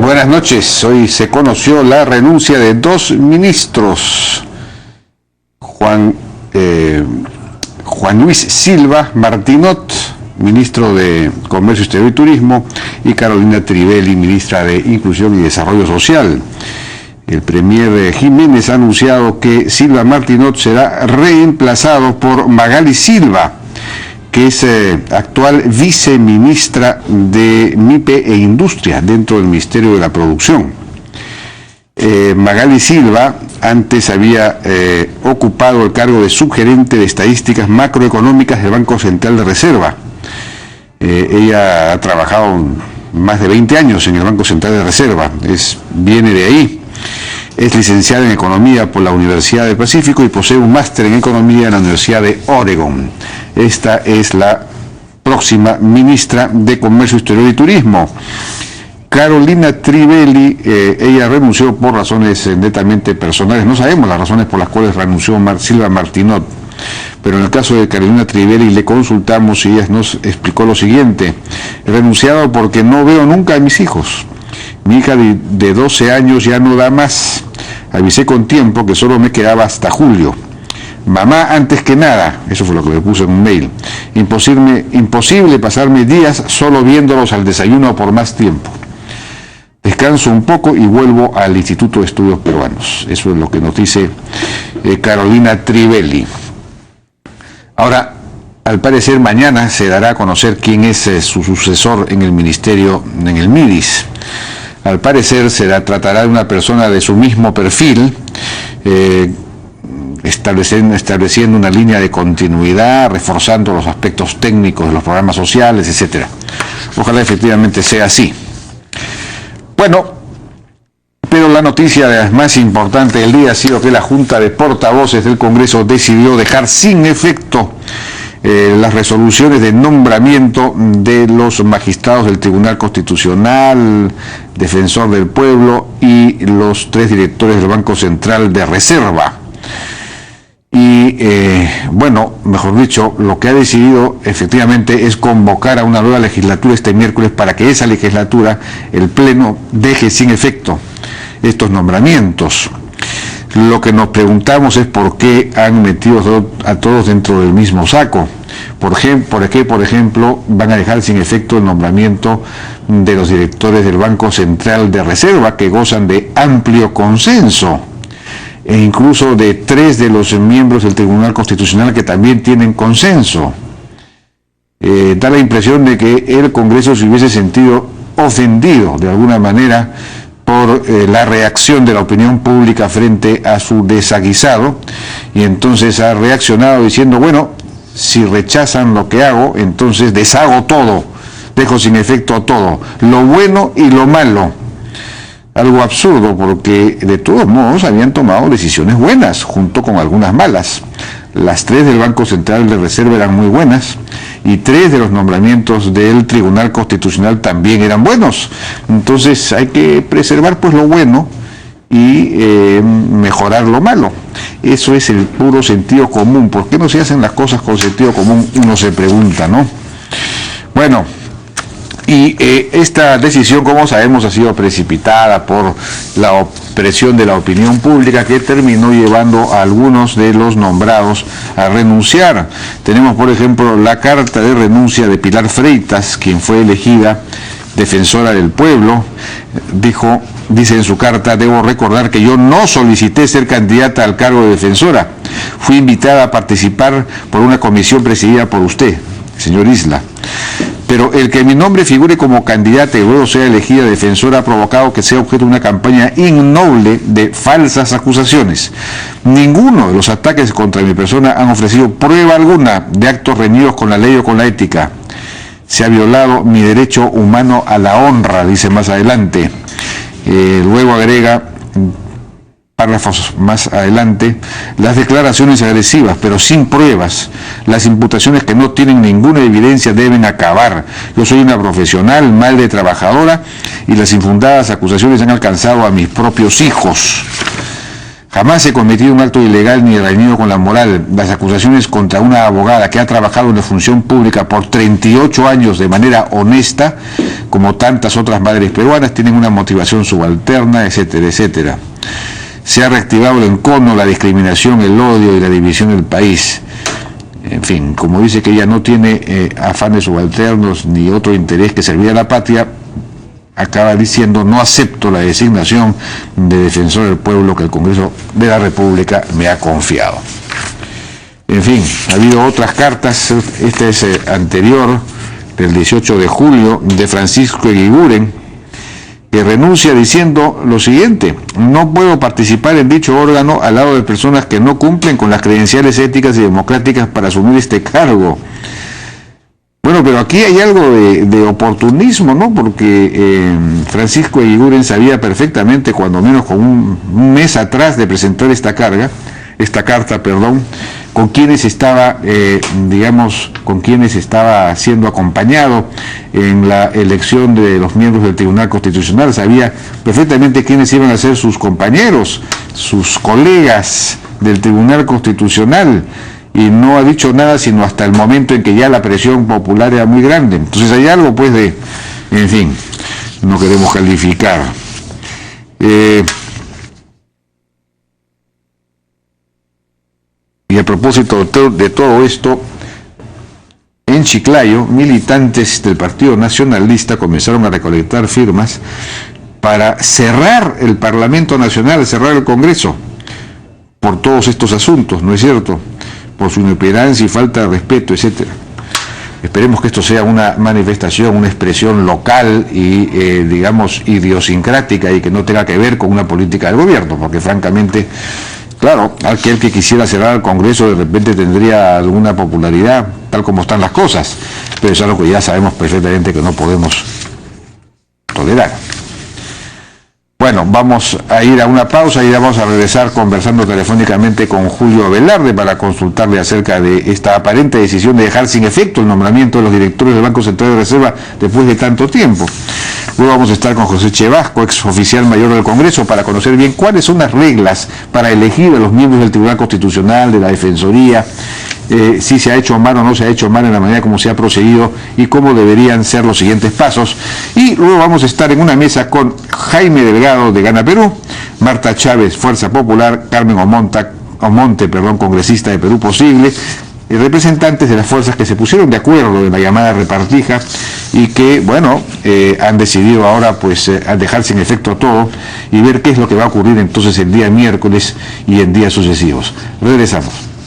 Buenas noches. Hoy se conoció la renuncia de dos ministros, Juan Luis Silva Martinot, ministro de Comercio Exterior y Turismo, y Carolina Trivelli, ministra de Inclusión y Desarrollo Social. El premier Jiménez ha anunciado que Silva Martinot será reemplazado por Magali Silva, que es actual viceministra de MIPE e Industria dentro del Ministerio de la Producción. Magali Silva antes había ocupado el cargo de subgerente de estadísticas macroeconómicas del Banco Central de Reserva. Ella ha trabajado más de 20 años en el Banco Central de Reserva, viene de ahí. Es licenciada en Economía por la Universidad del Pacífico y posee un máster en Economía en la Universidad de Oregon. Esta es la próxima ministra de Comercio Exterior y Turismo. Carolina Trivelli, ella renunció por razones netamente personales. No sabemos las razones por las cuales renunció Silva Martinot, pero en el caso de Carolina Trivelli le consultamos y ella nos explicó lo siguiente: he renunciado porque no veo nunca a mis hijos. Mi hija de 12 años ya no da más. Avisé con tiempo que solo me quedaba hasta julio. Mamá antes que nada, eso fue lo que me puso en un mail. Imposible pasarme días solo viéndolos al desayuno por más tiempo. Descanso un poco y vuelvo al Instituto de Estudios Peruanos. Eso es lo que nos dice Carolina Trivelli. Ahora, al parecer mañana se dará a conocer quién es su sucesor en el ministerio, en el MIDIS. Al parecer se tratará de una persona de su mismo perfil, estableciendo una línea de continuidad, reforzando los aspectos técnicos de los programas sociales, etc. Ojalá efectivamente sea así. Bueno, pero la noticia más importante del día ha sido que la Junta de Portavoces del Congreso decidió dejar sin efecto las resoluciones de nombramiento de los magistrados del Tribunal Constitucional, Defensor del Pueblo y los 3 directores del Banco Central de Reserva. Y bueno, mejor dicho, lo que ha decidido efectivamente es convocar a una nueva legislatura este miércoles para que esa legislatura, el Pleno, deje sin efecto estos nombramientos. Lo que nos preguntamos es por qué han metido a todos dentro del mismo saco. ¿Por qué, por ejemplo, van a dejar sin efecto el nombramiento de los directores del Banco Central de Reserva, que gozan de amplio consenso, e incluso de 3 de los miembros del Tribunal Constitucional que también tienen consenso? Da la impresión de que el Congreso se hubiese sentido ofendido de alguna manera por la reacción de la opinión pública frente a su desaguisado, y entonces ha reaccionado diciendo, bueno, si rechazan lo que hago, entonces deshago todo, dejo sin efecto todo, lo bueno y lo malo. Algo absurdo, porque de todos modos habían tomado decisiones buenas, junto con algunas malas. Las 3 del Banco Central de Reserva eran muy buenas, y 3 de los nombramientos del Tribunal Constitucional también eran buenos. Entonces hay que preservar pues lo bueno y mejorar lo malo. Eso es el puro sentido común. ¿Por qué no se hacen las cosas con sentido común? Uno se pregunta, ¿no? Bueno, y esta decisión, como sabemos, ha sido precipitada por la presión de la opinión pública, que terminó llevando a algunos de los nombrados a renunciar. Tenemos, por ejemplo, la carta de renuncia de Pilar Freitas, quien fue elegida defensora del pueblo. Dice en su carta: debo recordar que yo no solicité ser candidata al cargo de defensora. Fui invitada a participar por una comisión presidida por usted, señor Isla. Pero el que mi nombre figure como candidata y luego sea elegida defensora ha provocado que sea objeto de una campaña innoble de falsas acusaciones. Ninguno de los ataques contra mi persona han ofrecido prueba alguna de actos reñidos con la ley o con la ética. Se ha violado mi derecho humano a la honra, dice más adelante. Luego agrega, párrafos más adelante, las declaraciones agresivas, pero sin pruebas, las imputaciones que no tienen ninguna evidencia deben acabar. Yo soy una profesional, madre trabajadora, y las infundadas acusaciones han alcanzado a mis propios hijos. Jamás he cometido un acto ilegal ni reñido con la moral. Las acusaciones contra una abogada que ha trabajado en la función pública por 38 años de manera honesta, como tantas otras madres peruanas, tienen una motivación subalterna, etcétera, etcétera. Se ha reactivado el encono, la discriminación, el odio y la división del país. En fin, como dice que ella no tiene afanes subalternos ni otro interés que servir a la patria, acaba diciendo: no acepto la designación de defensor del pueblo que el Congreso de la República me ha confiado. En fin, ha habido otras cartas. Esta es anterior, del 18 de julio, de Francisco Eguiguren, que renuncia diciendo lo siguiente: no puedo participar en dicho órgano al lado de personas que no cumplen con las credenciales éticas y democráticas para asumir este cargo. Bueno, pero aquí hay algo de oportunismo, ¿no? Porque Francisco Eguiguren sabía perfectamente, cuando menos con un mes atrás de presentar esta carta, con quienes estaba, con quienes estaba siendo acompañado en la elección de los miembros del Tribunal Constitucional. Sabía perfectamente quiénes iban a ser sus compañeros, sus colegas del Tribunal Constitucional, y no ha dicho nada sino hasta el momento en que ya la presión popular era muy grande. Entonces hay algo, pues, en fin, no queremos calificar. Y a propósito de todo esto, en Chiclayo, militantes del Partido Nacionalista comenzaron a recolectar firmas para cerrar el Parlamento Nacional, cerrar el Congreso, por todos estos asuntos, ¿no es cierto?, por su inoperancia y falta de respeto, etcétera. Esperemos que esto sea una manifestación, una expresión local y, idiosincrática, y que no tenga que ver con una política del gobierno, porque francamente, claro, aquel que quisiera cerrar el Congreso de repente tendría alguna popularidad, tal como están las cosas, pero es algo que ya sabemos perfectamente que no podemos tolerar. Bueno, vamos a ir a una pausa y ya vamos a regresar conversando telefónicamente con Julio Velarde para consultarle acerca de esta aparente decisión de dejar sin efecto el nombramiento de los directores del Banco Central de Reserva después de tanto tiempo. Luego vamos a estar con José Chevasco, ex oficial mayor del Congreso, para conocer bien cuáles son las reglas para elegir a los miembros del Tribunal Constitucional, de la Defensoría, si se ha hecho mal o no se ha hecho mal en la manera como se ha procedido y cómo deberían ser los siguientes pasos. Y luego vamos a estar en una mesa con Jaime Delgado, de Gana Perú, Marta Chávez, Fuerza Popular, Carmen Omonte, congresista de Perú Posible, representantes de las fuerzas que se pusieron de acuerdo en la llamada repartija y que, bueno, han decidido ahora pues dejar sin efecto todo y ver qué es lo que va a ocurrir entonces el día miércoles y en días sucesivos. Regresamos.